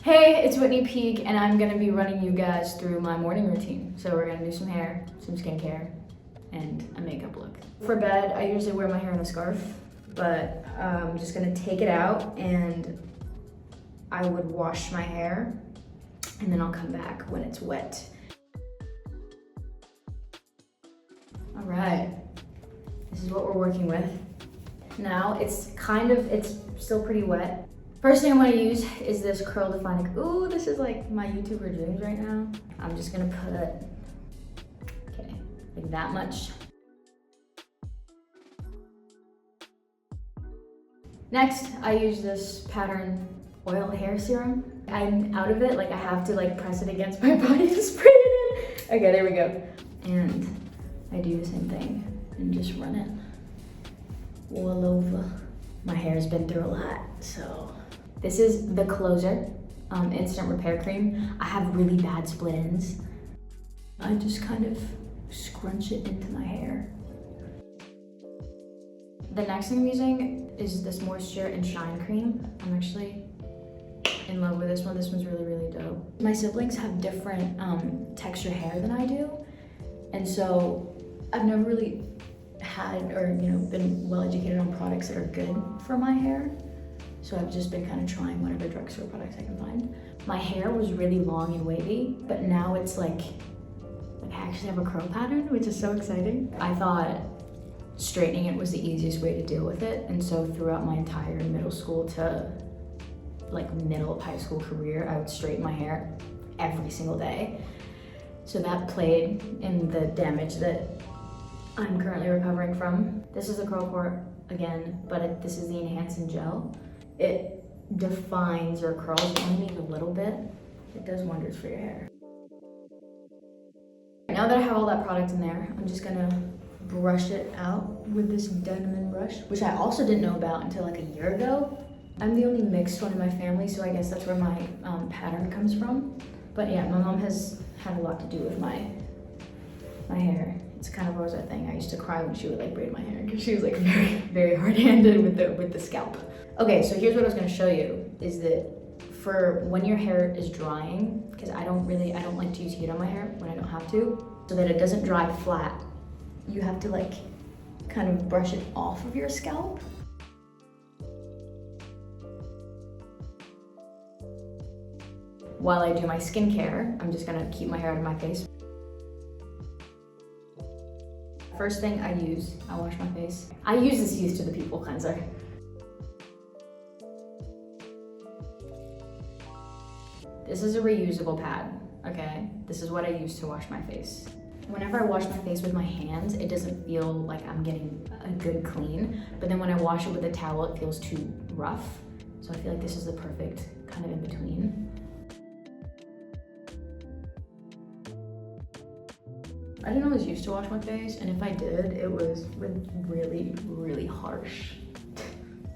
Hey, it's Whitney Peak, and I'm gonna be running you guys through my morning routine. So we're gonna do some hair, some skincare, and a makeup look. For bed, I usually wear my hair in a scarf, but I'm just gonna take it out and I would wash my hair, and then I'll come back when it's wet. All right, this is what we're working with. Now it's still pretty wet. First thing I'm gonna use is this curl defining. Ooh, this is like my YouTuber dreams right now. I'm just gonna put, okay, like that much. Next, I use this Pattern Oil Hair Serum. I'm out of it, like I have to like press it against my body to spray it in. Okay, there we go. And I do the same thing and just run it all over. My hair's been through a lot, so. This is the Closer Instant Repair Cream. I have really bad split ends. I just kind of scrunch it into my hair. The next thing I'm using is this Moisture and Shine Cream. I'm actually in love with this one. This one's really, really dope. My siblings have different texture hair than I do. And so I've never really had or been well educated on products that are good for my hair. So I've just been kind of trying whatever drugstore products I can find. My hair was really long and wavy, but now it's like I actually have a curl pattern, which is so exciting. I thought straightening it was the easiest way to deal with it. And so throughout my entire middle school to like middle of high school career, I would straighten my hair every single day. So that played in the damage that I'm currently recovering from. This is the curl core again, but this is the enhancing gel. It defines or curls only a little bit. It does wonders for your hair. Now that I have all that product in there, I'm just gonna brush it out with this Denman brush, which I also didn't know about until like a year ago. I'm the only mixed one in my family, so I guess that's where my pattern comes from. But yeah, my mom has had a lot to do with my hair. It's kind of always a thing. I used to cry when she would like braid my hair because she was like very, very hard-handed with the scalp. Okay, so here's what I was gonna show you, is that for when your hair is drying, because I don't like to use heat on my hair when I don't have to, so that it doesn't dry flat, you have to like kind of brush it off of your scalp. While I do my skincare, I'm just gonna keep my hair out of my face. First thing I wash my face. I use this Youth to the People cleanser. This is a reusable pad, okay? This is what I use to wash my face. Whenever I wash my face with my hands, it doesn't feel like I'm getting a good clean, but then when I wash it with a towel, it feels too rough. So I feel like this is the perfect kind of in between. I didn't always used to wash my face, and if I did, it was with really, really harsh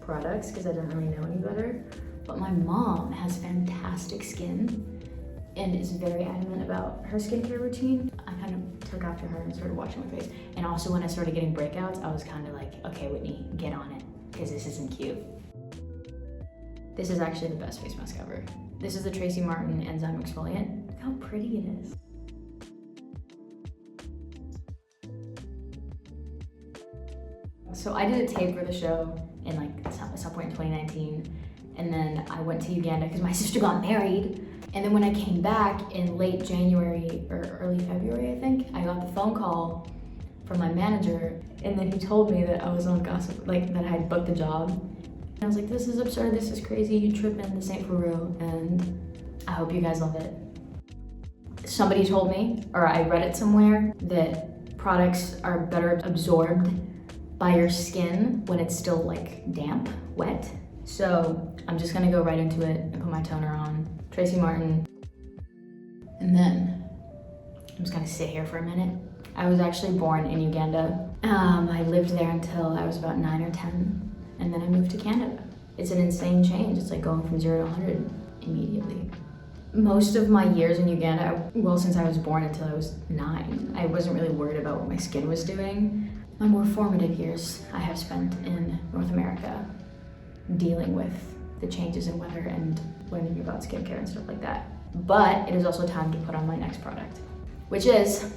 products because I didn't really know any better. But my mom has fantastic skin and is very adamant about her skincare routine. I kind of took after her and started washing my face. And also when I started getting breakouts, I was kind of like, okay, Whitney, get on it, because this isn't cute. This is actually the best face mask ever. This is the Tracy Martin Enzyme Exfoliant. Look how pretty it is. So I did a tape for the show in like some point in 2019. And then I went to Uganda because my sister got married. And then when I came back in late January or early February, I think, I got the phone call from my manager. And then he told me that I was on Gossip, like that I had booked the job. And I was like, this is absurd, this is crazy, you tripping, this ain't for real. And I hope you guys love it. Somebody told me, or I read it somewhere, that products are better absorbed by your skin when it's still like damp, wet. So I'm just gonna go right into it and put my toner on, Tracy Martin, and then I'm just gonna sit here for a minute. I was actually born in Uganda. I lived there until I was about 9 or 10, and then I moved to Canada. It's an insane change. It's like going from 0 to 100 immediately. Most of my years in Uganda, well, since I was born until I was 9, I wasn't really worried about what my skin was doing. My more formative years I have spent in North America dealing with the changes in weather and learning about skincare and stuff like that. But it is also time to put on my next product, which is,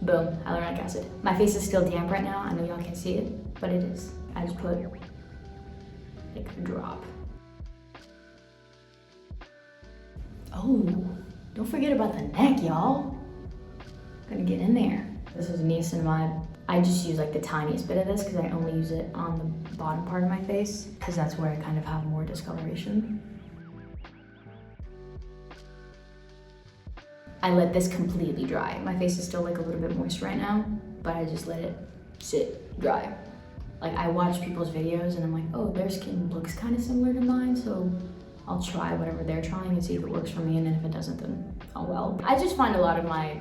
boom, hyaluronic acid. My face is still damp right now. I know y'all can't see it, but it is. I just put like a drop. Oh, don't forget about the neck, y'all. Gonna get in there. This is niacinamide. I just use like the tiniest bit of this because I only use it on the bottom part of my face because that's where I kind of have more discoloration. I let this completely dry. My face is still like a little bit moist right now, but I just let it sit dry. Like I watch people's videos and I'm like, oh, their skin looks kind of similar to mine, so I'll try whatever they're trying and see if it works for me, and then if it doesn't, then oh well. I just find a lot of my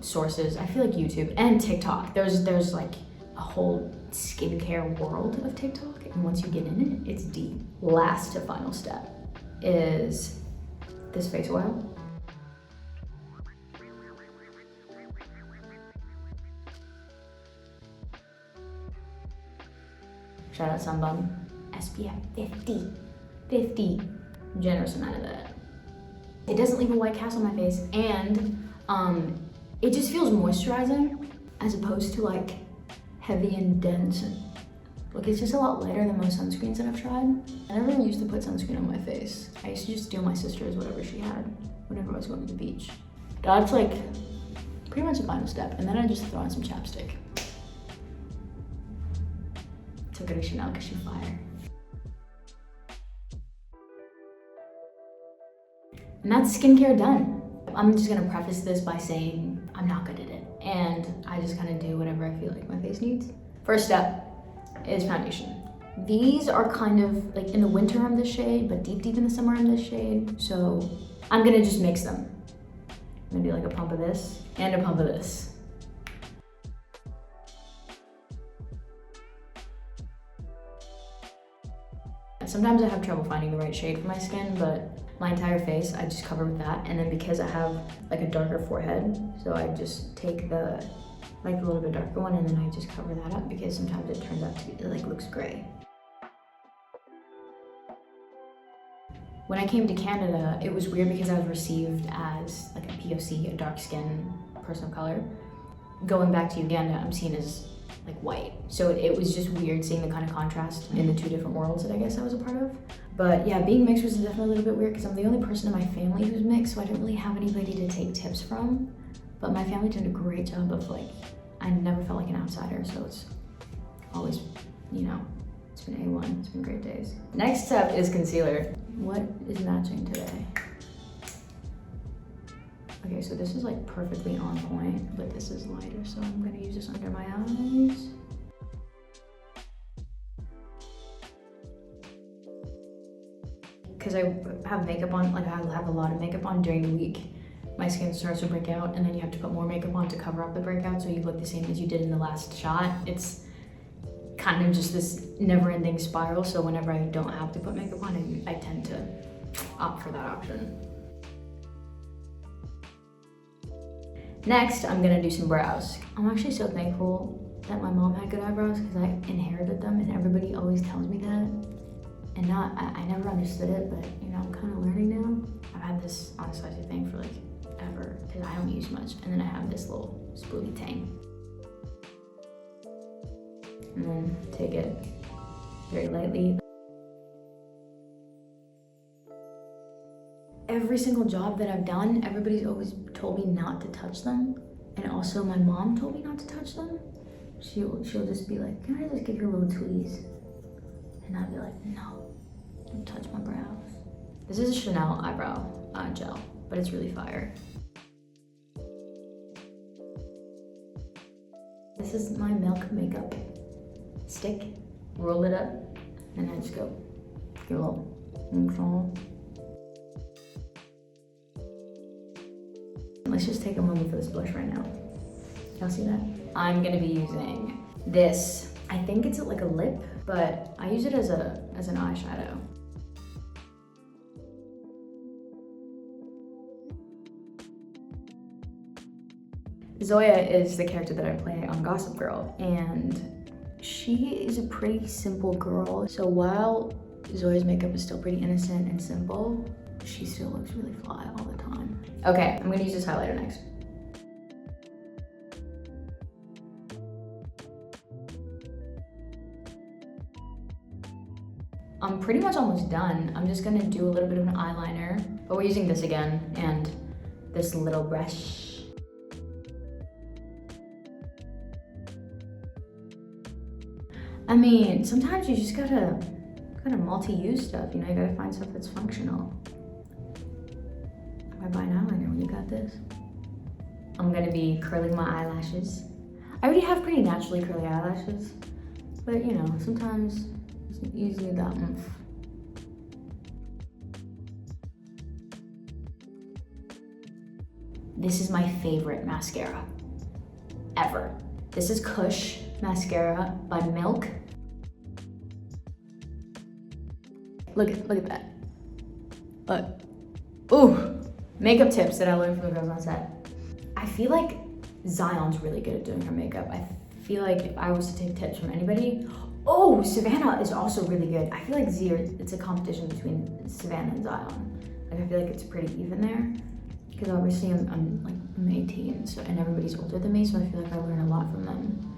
sources, I feel like YouTube and TikTok, there's like a whole skincare world of TikTok, and once you get in it, it's deep. Last to final step is this face oil. Shout out Sunbum. SPF 50. Generous amount of that. It doesn't leave a white cast on my face, and it just feels moisturizing as opposed to like heavy and dense. Look, it's just a lot lighter than most sunscreens that I've tried. I never used to put sunscreen on my face. I used to just steal my sister's, whatever she had, whenever I was going to the beach. That's like pretty much the final step, and then I just throw on some chapstick. Took her to Chanel because she's fire. And that's skincare done. I'm just gonna preface this by saying I'm not good at it, and I just kind of do whatever I feel like my face needs. First step is foundation. These are kind of like in the winter I'm this shade, but deep in the summer I'm this shade. So I'm gonna just mix them. I'm gonna do like a pump of this and a pump of this. Sometimes I have trouble finding the right shade for my skin, but my entire face I just cover with that. And then because I have like a darker forehead, so I just take the like a little bit darker one, and then I just cover that up because sometimes it turns out to be, it like looks gray. When I came to Canada, it was weird because I was received as like a POC, a dark skin person of color. Going back to Uganda, I'm seen as like white. So it was just weird seeing the kind of contrast in the two different worlds that I guess I was a part of. But yeah, being mixed was definitely a little bit weird because I'm the only person in my family who's mixed, so I didn't really have anybody to take tips from. But my family did a great job of like, I never felt like an outsider, so it's always, you know, it's been A1, it's been great days. Next step is concealer. What is matching today? Okay, so this is like perfectly on point, but this is lighter, so I'm gonna use this under my eyes. Because I have makeup on, like I have a lot of makeup on during the week, my skin starts to break out, and then you have to put more makeup on to cover up the breakout so you look the same as you did in the last shot. It's kind of just this never-ending spiral, so whenever I don't have to put makeup on, I tend to opt for that option. Next, I'm gonna do some brows. I'm actually so thankful that my mom had good eyebrows because I inherited them, and everybody always tells me that. And I never understood it, but you know, I'm kind of learning now. I've had this Anastasia thing for like ever because I don't use much. And then I have this little spoolie tang. And then take it very lightly. Every single job that I've done, everybody's always told me not to touch them. And also my mom told me not to touch them. She'll just be like, can I just give you a little tweeze? And I'd be like, no, don't touch my brows. This is a Chanel eyebrow gel, but it's really fire. This is my Milk makeup stick. Roll it up, and I just go, give a little. Let's just take a moment for this blush right now. Y'all see that? I'm gonna be using this. I think it's like a lip, but I use it as an eyeshadow. Zoya is the character that I play on Gossip Girl, and she is a pretty simple girl. So while Zoya's makeup is still pretty innocent and simple, she still looks really fly all the time. Okay, I'm gonna use this highlighter next. I'm pretty much almost done. I'm just gonna do a little bit of an eyeliner, but we're using this again and this little brush. I mean, sometimes you just gotta multi-use stuff, you know, you gotta find stuff that's functional. Why buy an eyeliner when you got this? I'm gonna be curling my eyelashes. I already have pretty naturally curly eyelashes, but you know, sometimes you just need that oomph. This is my favorite mascara ever. This is Kush mascara by Milk. Look at that. Look. Ooh, makeup tips that I learned from the girls on set. I feel like Zion's really good at doing her makeup. I feel like if I was to take tips from anybody, oh, Savannah is also really good. I feel like it's a competition between Savannah and Zion. Like I feel like it's pretty even there. Because obviously I'm 18, so, and everybody's older than me, so I feel like I learn a lot from them.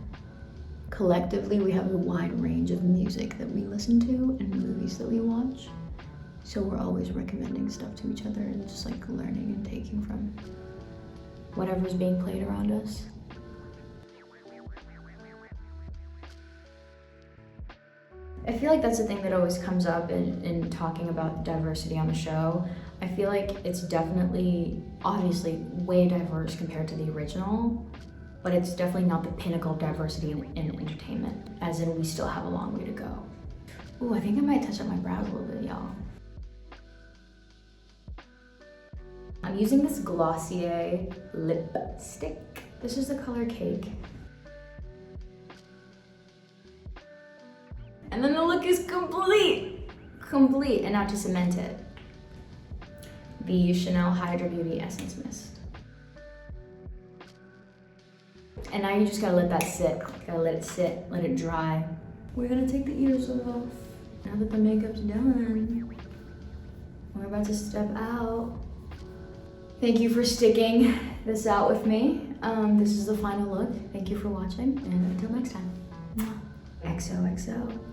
Collectively, we have a wide range of music that we listen to and movies that we watch. So we're always recommending stuff to each other and just like learning and taking from whatever's being played around us. I feel like that's the thing that always comes up in talking about diversity on the show. I feel like it's definitely, obviously, way diverse compared to the original, but it's definitely not the pinnacle of diversity in entertainment, as in we still have a long way to go. Ooh, I think I might touch up my brows a little bit, y'all. I'm using this Glossier lipstick. This is the color Cake. And then the look is complete. And now to cement it, the Chanel Hydra Beauty Essence Mist. And now you just gotta let that sit. Gotta let it sit, let it dry. We're gonna take the ears off. Now that the makeup's done, we're about to step out. Thank you for sticking this out with me. This is the final look. Thank you for watching, and until next time. XOXO.